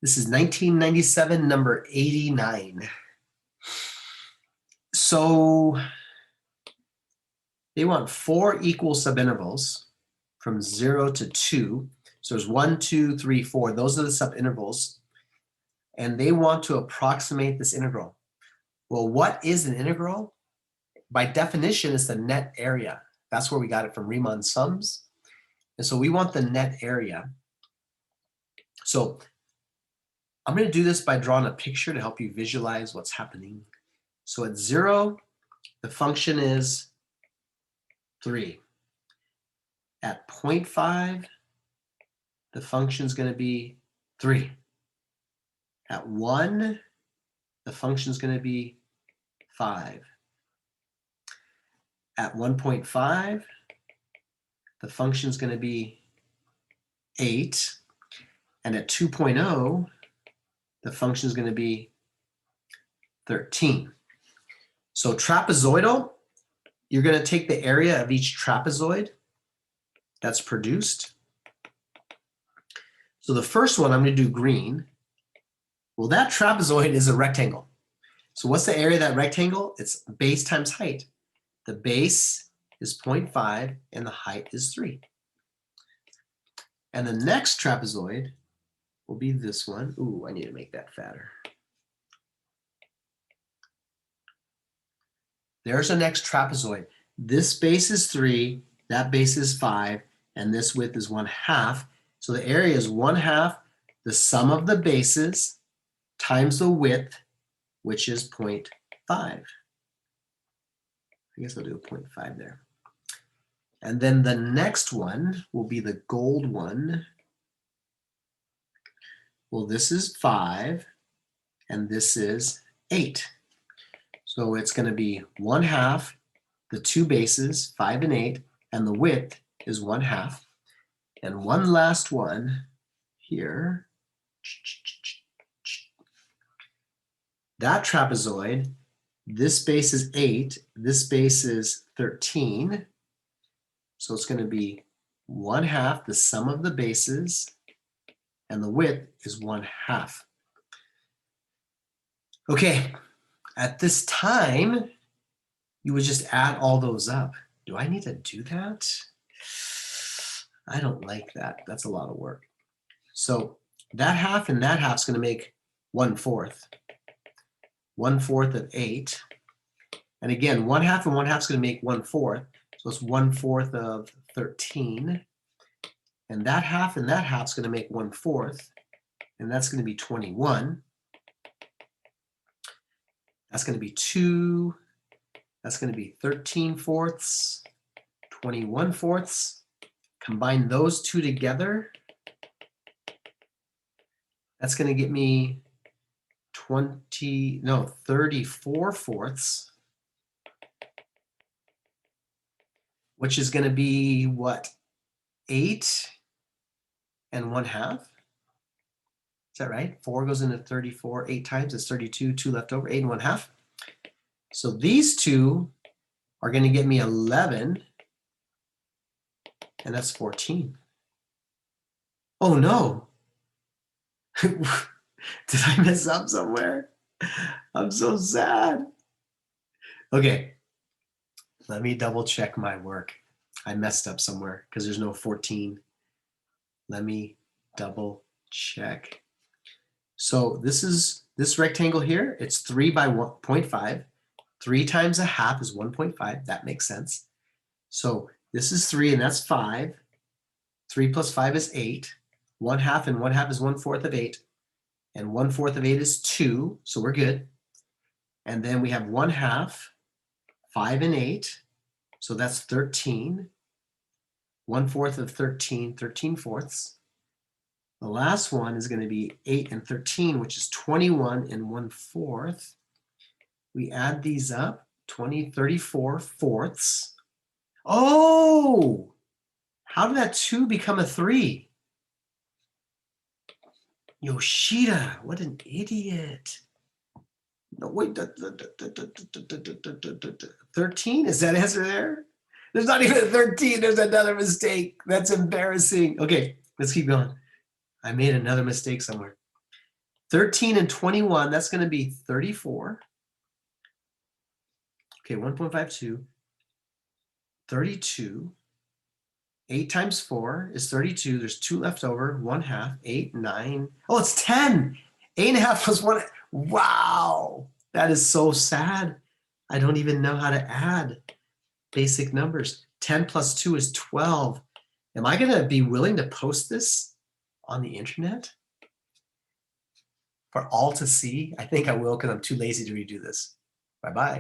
This is 1997, number 89. So they want 4 equal subintervals from 0 to 2. So there's 1, 2, 3, 4. Those are the subintervals. And they want to approximate this integral. Well, what is an integral? By definition, it's the net area. That's where we got it from Riemann sums. And so we want the net area. So I'm going to do this by drawing a picture to help you visualize what's happening. So at 0, the function is 3. At 0.5, the function is going to be 3. At 1, the function is going to be 5. At 1.5, the function is going to be 8. And at 2.0, the function is going to be 13. So trapezoidal, you're going to take the area of each trapezoid that's produced. So the first one, I'm going to do green. Well, that trapezoid is a rectangle. So what's the area of that rectangle? It's base times height. The base is 0.5 and the height is 3. And the next trapezoid will be this one. Ooh, I need to make that fatter. There's the next trapezoid. This base is 3, that base is 5, and this width is 1/2. So the area is 1/2 the sum of the bases times the width, which is 0.5. I guess I'll do a 0.5 there. And then the next one will be the gold one. Well, this is 5, and this is 8. So it's going to be 1/2 the two bases, 5 and 8, and the width is 1/2. And one last one here. That trapezoid, this base is 8, this base is 13. So it's going to be 1/2 the sum of the bases, and the width is 1/2. Okay, at this time, you would just add all those up. Do I need to do that? I don't like that. That's a lot of work. So that half and that half is going to make 1/4. 1/4 of 8. And again, 1/2 and 1/2 is going to make 1/4. So it's 1/4 of 13. And that half and that half is going to make 1/4. And that's going to be 21. That's going to be 2. That's going to be 13/4, 21/4. Combine those two together. That's going to get me 34/4, which is going to be what? 8 and 1/2. Is that right? 4 goes into 34 8 times. It's 32, 2 left over, 8 and 1/2. So these two are going to get me 11, and that's 14. Oh no. Did I mess up somewhere? I'm so sad. Okay, let me double check my work. I messed up somewhere because there's no 14. Let me double check. So this rectangle here, it's 3 by 1.5. 3 times 1/2 is 1.5. That makes sense. So this is 3 and that's 5. 3 plus 5 is 8. 1/2 and 1/2 is 1/4 of 8. And 1/4 of 8 is 2. So we're good. And then we have 1/2, 5 and 8. So that's 13. 1/4 of 13, 13/4. The last one is going to be 8 and 13, which is 21 and 1/4. We add these up, 34/4. Oh, how did that 2 become a 3? Yoshida, what an idiot. No, wait, 13? Is that answer there? There's not even a 13. There's another mistake. That's embarrassing. Okay, let's keep going. I made another mistake somewhere. 13 and 21, that's going to be 34. Okay, 1.52. 32. 8 times 4 is 32. There's 2 left over. 1/2. 8, 9. Oh, it's 10. 8.5 plus 1. Wow. That is so sad. I don't even know how to add basic numbers. 10 plus 2 is 12. Am I going to be willing to post this on the internet for all to see? I think I will because I'm too lazy to redo this. Bye-bye.